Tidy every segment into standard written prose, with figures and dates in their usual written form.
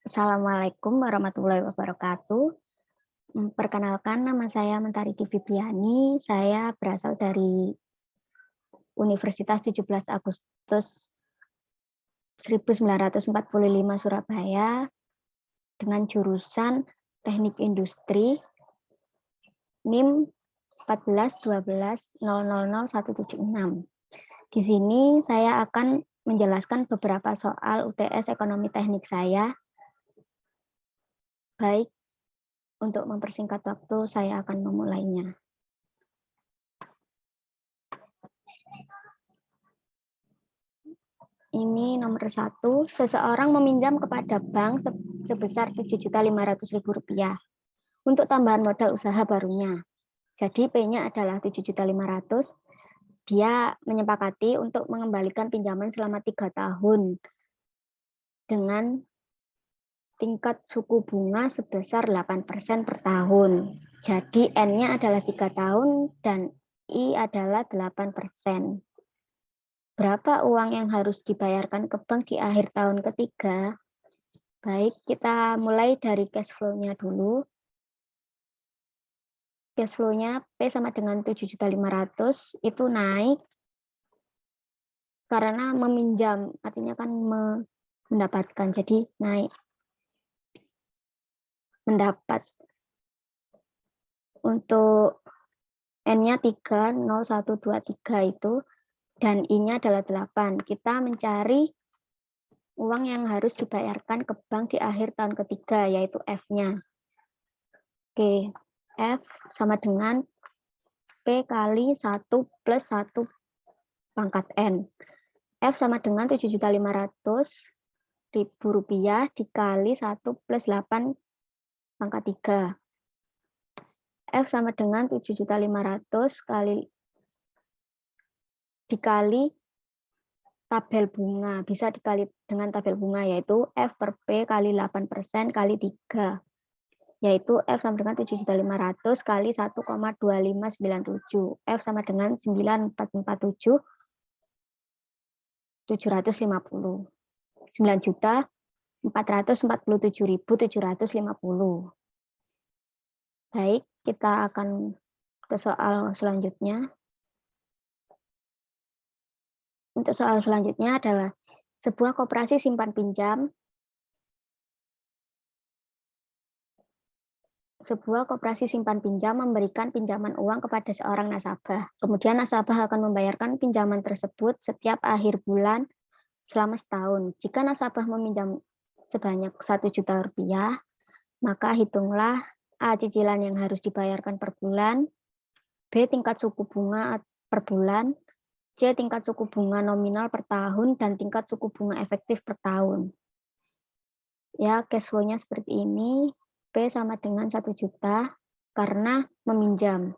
Assalamualaikum warahmatullahi wabarakatuh. Perkenalkan, nama saya Mentari Divibriani. Saya berasal dari Universitas 17 Agustus 1945 Surabaya dengan jurusan Teknik Industri NIM 1412000176. Di sini saya akan menjelaskan beberapa soal UTS Ekonomi Teknik saya. Baik, untuk mempersingkat waktu, saya akan memulainya. Ini nomor 1, seseorang meminjam kepada bank sebesar Rp7.500.000 untuk tambahan modal usaha barunya. Jadi P-nya adalah 7.500.000. Dia menyepakati untuk mengembalikan pinjaman selama 3 tahun dengan tingkat suku bunga sebesar 8% per tahun. Jadi N-nya adalah 3 tahun dan I adalah 8%. Berapa uang yang harus dibayarkan ke bank di akhir tahun ketiga? Baik, kita mulai dari cash flow-nya dulu. Cash flow-nya P sama dengan 7.500.000 itu naik karena meminjam, artinya kan mendapatkan, jadi naik. Mendapat. Untuk N-nya 3, 0, 1, 2, 3 itu, dan I-nya adalah 8. Kita mencari uang yang harus dibayarkan ke bank di akhir tahun ketiga, yaitu F-nya. Oke, F sama dengan P kali 1 plus 1 pangkat N. F sama dengan Rp7.500.000 dikali 1 plus 8 pangkat 3. F sama dengan 7.500.000 dikali tabel bunga. Bisa dikali dengan tabel bunga, yaitu F per P kali 8% kali 3. Yaitu F sama dengan 7.500.000 kali 1,2597. F sama dengan 9.447.750. 9.447.750. Baik, kita akan ke soal selanjutnya. Untuk soal selanjutnya adalah sebuah koperasi simpan pinjam. Sebuah koperasi simpan pinjam memberikan pinjaman uang kepada seorang nasabah. Kemudian nasabah akan membayarkan pinjaman tersebut setiap akhir bulan selama setahun. Jika nasabah meminjam sebanyak Rp1.000.000, maka hitunglah A, cicilan yang harus dibayarkan per bulan, B, tingkat suku bunga per bulan, C, tingkat suku bunga nominal per tahun, dan tingkat suku bunga efektif per tahun. Ya, cash flow-nya seperti ini. P sama dengan 1 juta karena meminjam.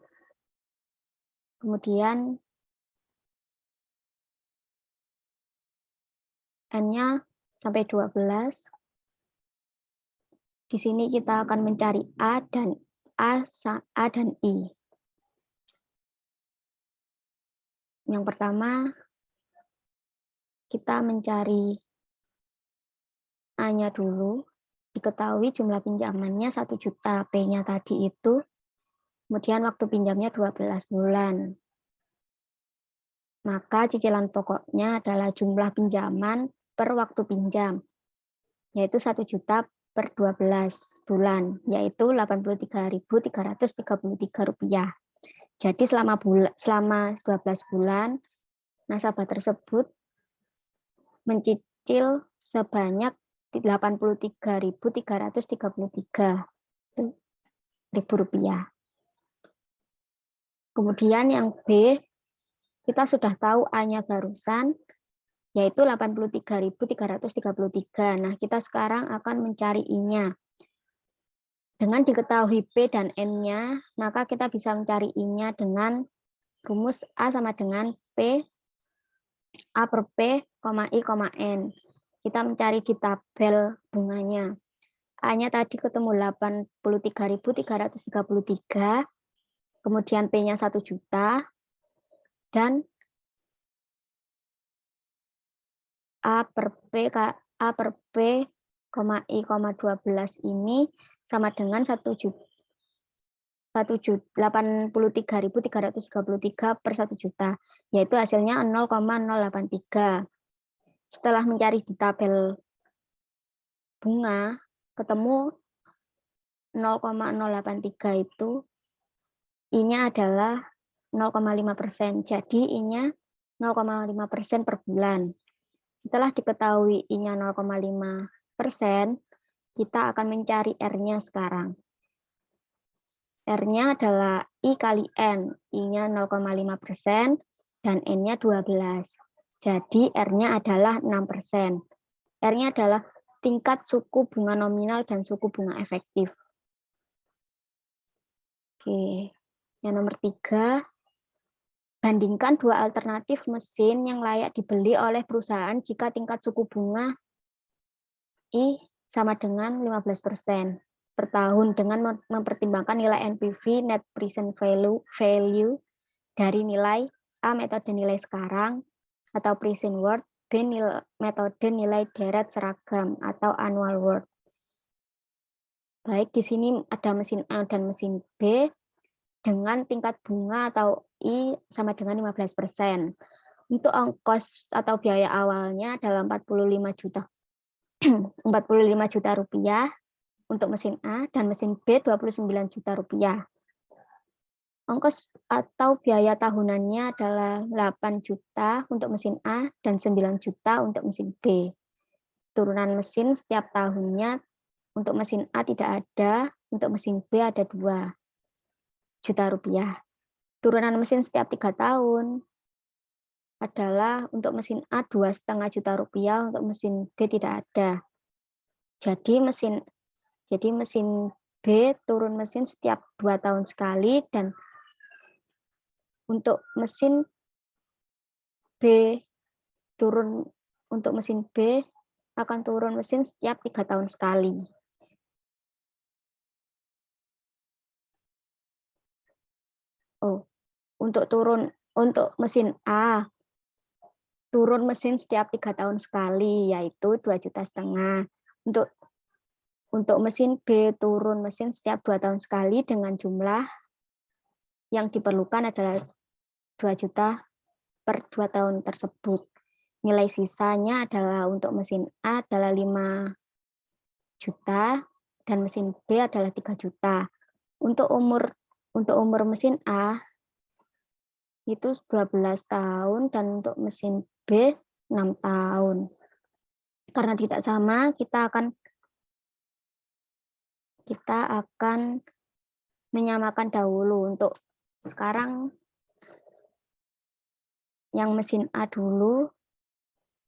Kemudian N-nya sampai 12. Di sini kita akan mencari A dan I. Yang pertama, kita mencari A-nya dulu. Diketahui jumlah pinjamannya 1 juta, P-nya tadi itu. Kemudian waktu pinjamnya 12 bulan. Maka cicilan pokoknya adalah jumlah pinjaman per waktu pinjam, yaitu 1 juta per 12 bulan, yaitu Rp83.333. Jadi selama 12 bulan, nasabah tersebut mencicil sebanyak Rp83.333. Kemudian yang B, kita sudah tahu A-nya barusan, yaitu Rp83.333. Nah, kita sekarang akan mencari I-nya. Dengan diketahui P dan N-nya, maka kita bisa mencari I-nya dengan rumus A sama dengan P, A per P, I, N. Kita mencari di tabel bunganya. A-nya tadi ketemu 83.333, kemudian P-nya 1 juta, dan A per P I,12 ini sama dengan 183.333 per 1 juta, yaitu hasilnya 0,083. Setelah mencari di tabel bunga, ketemu 0,083 itu I-nya adalah 0,5%. Jadi I-nya 0,5% per bulan. Setelah diketahui I-nya 0,5%, kita akan mencari R-nya sekarang. R-nya adalah I kali N. I-nya 0,5% dan N-nya 12. Jadi R-nya adalah 6%. R-nya adalah tingkat suku bunga nominal dan suku bunga efektif. Oke, yang nomor 3. Bandingkan dua alternatif mesin yang layak dibeli oleh perusahaan jika tingkat suku bunga I sama dengan 15% per tahun dengan mempertimbangkan nilai NPV net present value dari nilai A metode nilai sekarang atau present worth, B metode nilai deret seragam atau annual worth. Baik, di sini ada mesin A dan mesin B dengan tingkat bunga atau I sama dengan 15%. Untuk ongkos atau biaya awalnya adalah 45 juta 45 juta rupiah untuk mesin A dan mesin B 29 juta rupiah. Ongkos atau biaya tahunannya adalah 8 juta untuk mesin A dan 9 juta untuk mesin B. Turunan mesin setiap tahunnya untuk mesin A tidak ada, untuk mesin B ada 2 juta rupiah. Turunan mesin setiap 3 tahun adalah untuk mesin A 2,5 juta rupiah, untuk mesin B tidak ada. Jadi mesin B turun mesin setiap 2 tahun sekali, dan untuk mesin B akan turun mesin setiap 3 tahun sekali. Untuk mesin A turun mesin setiap 3 tahun sekali, yaitu 2,5 juta. Untuk mesin B turun mesin setiap 2 tahun sekali dengan jumlah yang diperlukan adalah 2 juta per 2 tahun tersebut. Nilai sisanya adalah untuk mesin A adalah 5 juta dan mesin B adalah 3 juta. Untuk umur mesin A itu 12 tahun dan untuk mesin B 6 tahun. Karena tidak sama, kita akan menyamakan dahulu. Untuk sekarang yang mesin A dulu,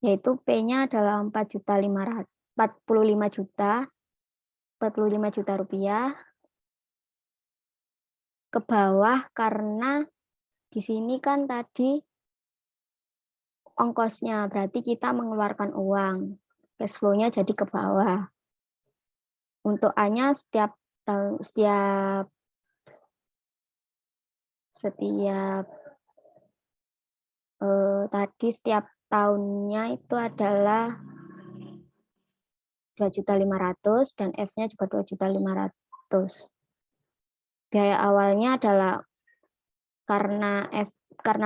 yaitu P-nya adalah 45 juta rupiah. Ke bawah karena di sini kan tadi ongkosnya, berarti kita mengeluarkan uang. Cash flow-nya jadi ke bawah. Untuk A-nya setiap tahunnya itu adalah 2.500.000 dan F-nya juga 2.500.000. Biaya awalnya adalah karena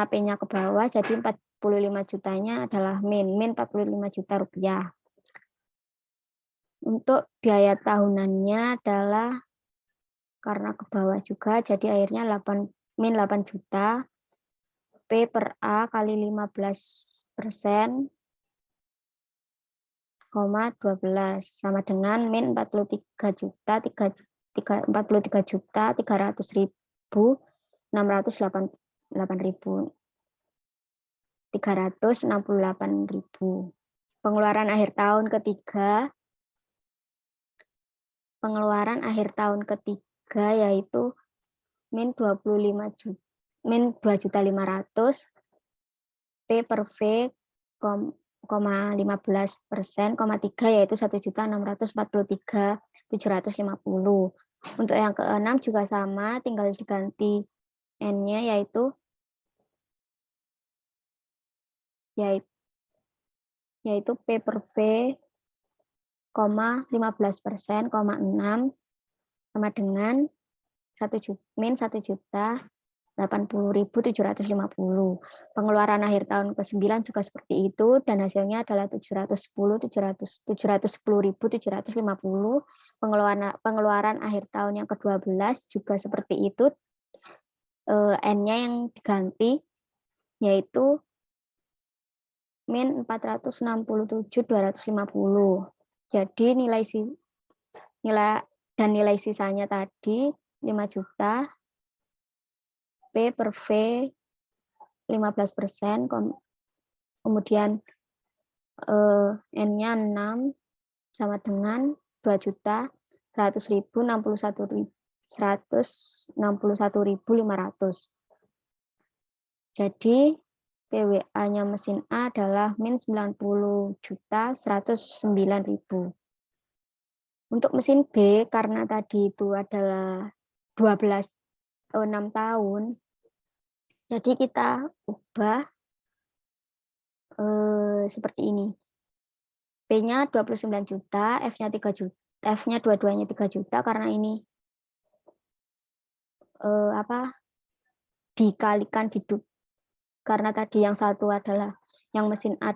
P-nya ke bawah, jadi 45 jutanya adalah min 45 juta rupiah. Untuk biaya tahunannya adalah karena ke bawah juga, jadi akhirnya min 8 juta. P per A kali 15%, 12 sama dengan min 43.368.368.368. Pengeluaran akhir tahun ketiga yaitu min 2.500.000, P per V, 15%, 3 yaitu 1.643.750. Untuk yang keenam juga sama, tinggal diganti N-nya yaitu P per V, 15%, 6 sama dengan min 1.080.750. Pengeluaran akhir tahun ke-9 juga seperti itu dan hasilnya adalah 710.750. Pengeluaran akhir tahun yang ke-12 juga seperti itu. N-nya yang diganti yaitu min 467.250. Jadi nilai sisanya tadi 5 juta, P per V 15%, kemudian N-nya 6 sama dengan 2.161.500. Jadi PWA-nya mesin A adalah min 90.109.000. Untuk mesin B, karena tadi itu adalah 6 tahun, jadi kita ubah seperti ini. P-nya 29 juta, F-nya 3 juta, F-nya dua-duanya 3 juta karena ini dikalikan karena tadi yang satu adalah yang mesin A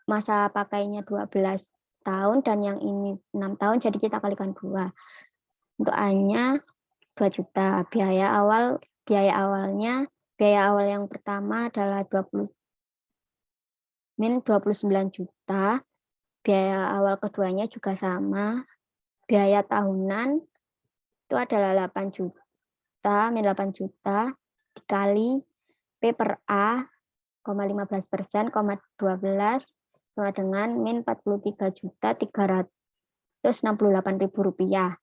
masa pakainya 12 tahun dan yang ini 6 tahun, jadi kita kalikan 2. Untuk A-nya 2 juta. Biaya awal yang pertama adalah 29 juta. Biaya awal keduanya juga sama. Biaya tahunan itu adalah 8 juta, min 8 juta dikali P per A, 15%, 12 sama dengan min 43.368.000 rupiah.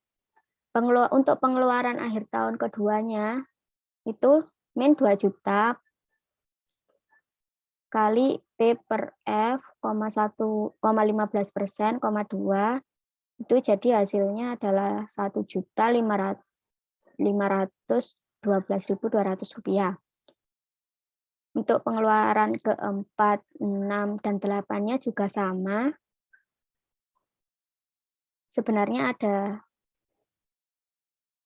Untuk pengeluaran akhir tahun keduanya itu min 2 juta kali P per F, 15%, 2 itu jadi hasilnya adalah 1.512.200 rupiah. Untuk pengeluaran keempat, 6, dan 8-nya juga sama. Sebenarnya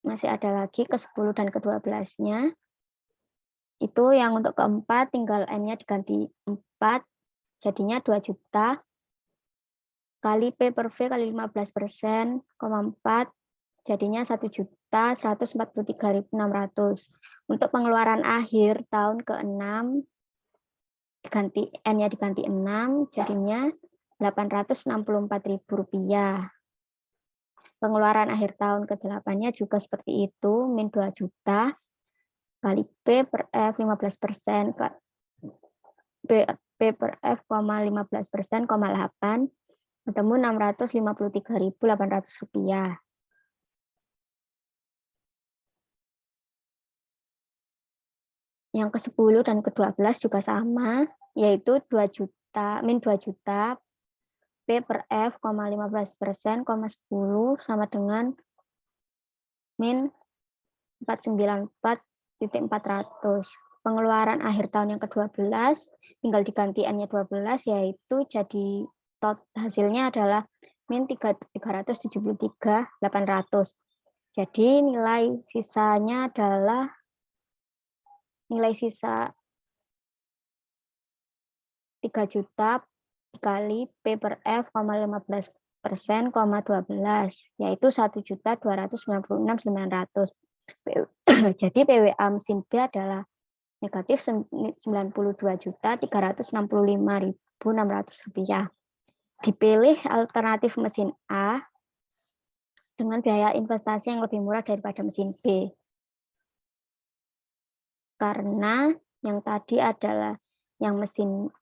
masih ada lagi ke-10 dan ke-12-nya. Itu yang untuk keempat tinggal N-nya diganti 4, jadinya 2 juta kali P per V kali 15%, 4, jadinya 1.143.600. Untuk pengeluaran akhir tahun ke-6, N-nya diganti 6, jadinya 864.000 rupiah. Pengeluaran akhir tahun ke-8-nya juga seperti itu, min 2 juta kali P per F 15%, P per F, 15%, 8, ketemu 653.800 rupiah. Yang ke-10 dan ke-12 juga sama, yaitu 2 juta, min 2 juta, P per F, 15%, 10 sama dengan min 494.400. Pengeluaran akhir tahun yang ke-12, tinggal diganti N-nya 12, yaitu jadi hasilnya adalah min 373.800. Jadi nilai sisanya adalah nilai sisa 3 juta dikali P per F, 15%, 12, yaitu 1.296.900. Jadi PWA mesin B adalah negatif 92.365.600 rupiah. Dipilih alternatif mesin A dengan biaya investasi yang lebih murah daripada mesin B. Karena yang tadi adalah yang mesin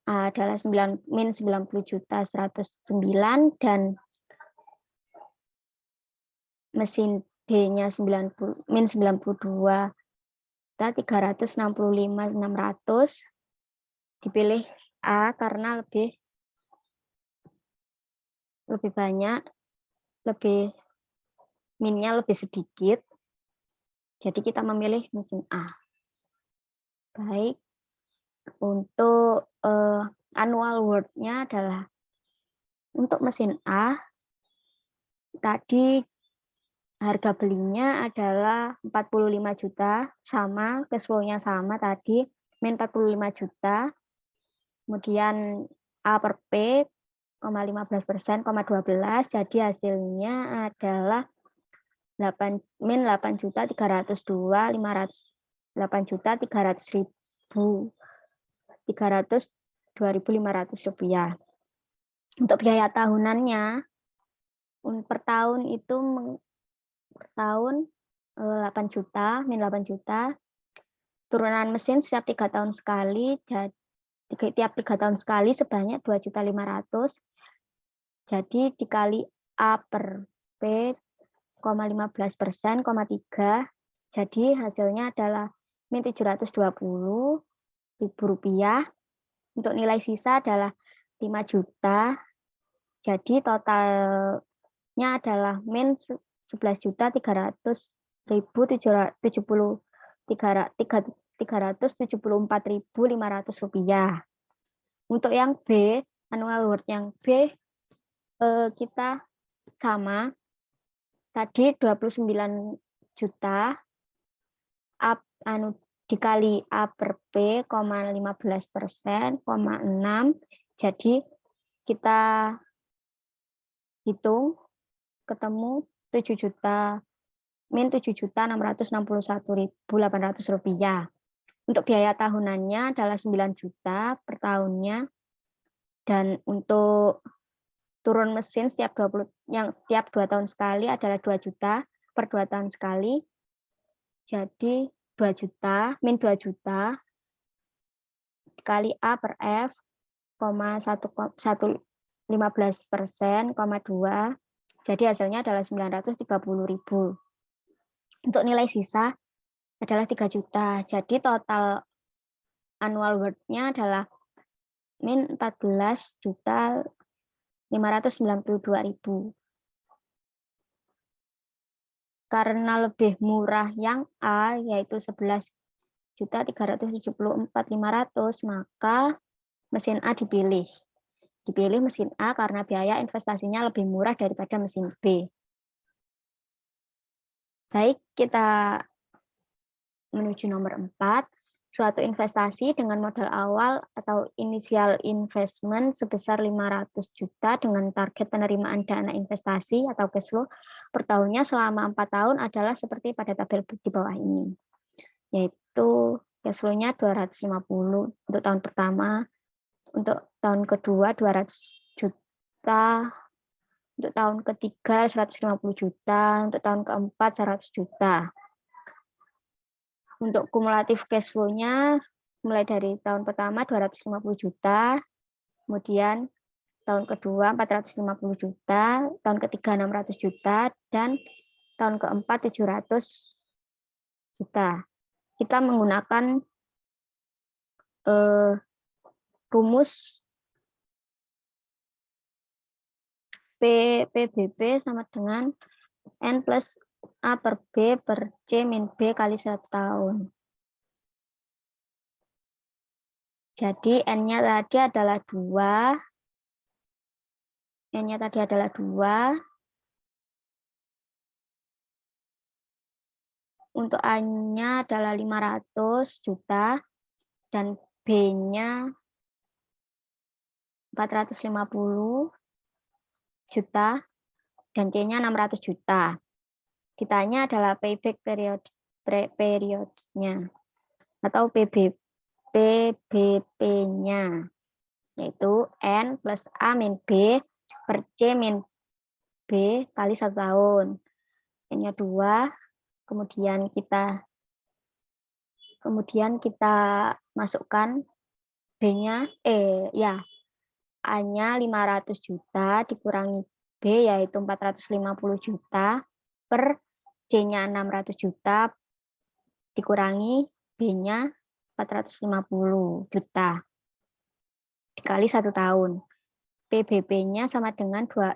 A adalah min 90.109 dan mesin B-nya min 92.365.600. Dipilih A karena lebih banyak, minnya lebih sedikit. Jadi kita memilih mesin A. Baik, untuk annual worth-nya adalah Untuk mesin A, tadi harga belinya adalah 45 juta, sama, cash flow-nya sama tadi, min 45 juta. Kemudian A per P, 15%, 12, jadi hasilnya adalah 8 juta 302 8 juta 302.500 rupiah. Untuk biaya tahunannya per tahun itu per tahun 8 juta, min 8 juta. Turunan mesin setiap 3 tahun sekali, tiap 3 tahun sekali sebanyak 2.500.000. Jadi dikali A per P, 15%, 3. Jadi hasilnya adalah min 720.000 rupiah. Untuk nilai sisa adalah 5 juta. Jadi totalnya adalah min 11.374.500 rupiah. Untuk yang B, annual worth yang B kita sama. Tadi 29 juta dikali A per P, 15%, 6. Jadi kita hitung ketemu 7 juta, min 7.661.800 rupiah. Untuk biaya tahunannya adalah 9 juta per tahunnya. Dan untuk turun mesin setiap 2 tahun sekali adalah 2 juta per 2 tahun sekali. Jadi 2 juta, min 2 juta dikali A per F, 15%, 2. Jadi hasilnya adalah 930.000. Untuk nilai sisa adalah 3 juta. Jadi total annual worth-nya adalah min 14.592.000. Karena lebih murah yang A, yaitu 11.374.500, maka mesin A dipilih. Dipilih mesin A karena biaya investasinya lebih murah daripada mesin B. Baik, kita menuju nomor 4. Suatu investasi dengan modal awal atau initial investment sebesar 500 juta dengan target penerimaan dana investasi atau cash flow per tahunnya selama 4 tahun adalah seperti pada tabel di bawah ini. Yaitu cash flow-nya 250 untuk tahun pertama, untuk tahun kedua 200 juta, untuk tahun ketiga 150 juta, untuk tahun keempat 100 juta. Untuk kumulatif cash flow-nya mulai dari tahun pertama 250 juta, kemudian tahun kedua 450 juta, tahun ketiga 600 juta, dan tahun keempat 700 juta. Kita menggunakan rumus PBB sama dengan N plus A per B per C min B kali 1 tahun. Jadi N-nya tadi adalah 2. N-nya tadi adalah 2. Untuk A-nya adalah 500 juta. Dan B-nya 450 juta. Dan C-nya 600 juta. Ditanya adalah payback period-nya atau PBB-nya, yaitu N plus A min B per C min B kali 1 tahun. N-nya 2, kemudian kita masukkan B-nya, A-nya 500 juta dikurangi B yaitu 450 juta per C-nya 600 juta dikurangi B-nya 450 juta dikali 1 tahun. PBB-nya sama dengan 2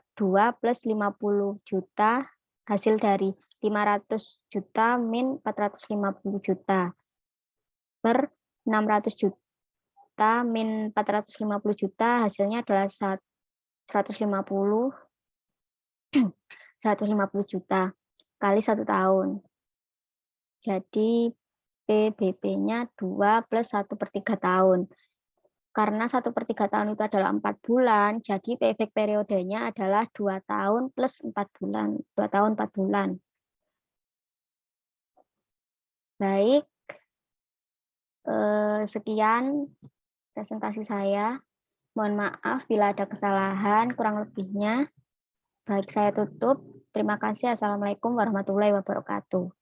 plus 50 juta hasil dari 500 juta min 450 juta per 600 juta min 450 juta hasilnya adalah 150 juta kali 1 tahun. Jadi PBB-nya 2 plus 1/3 tahun. Karena 1/3 tahun itu adalah 4 bulan, jadi payback periodenya adalah 2 tahun plus 4 bulan. 2 tahun 4 bulan. Baik, sekian presentasi saya. Mohon maaf bila ada kesalahan, kurang lebihnya. Baik, saya tutup. Terima kasih. Assalamualaikum warahmatullahi wabarakatuh.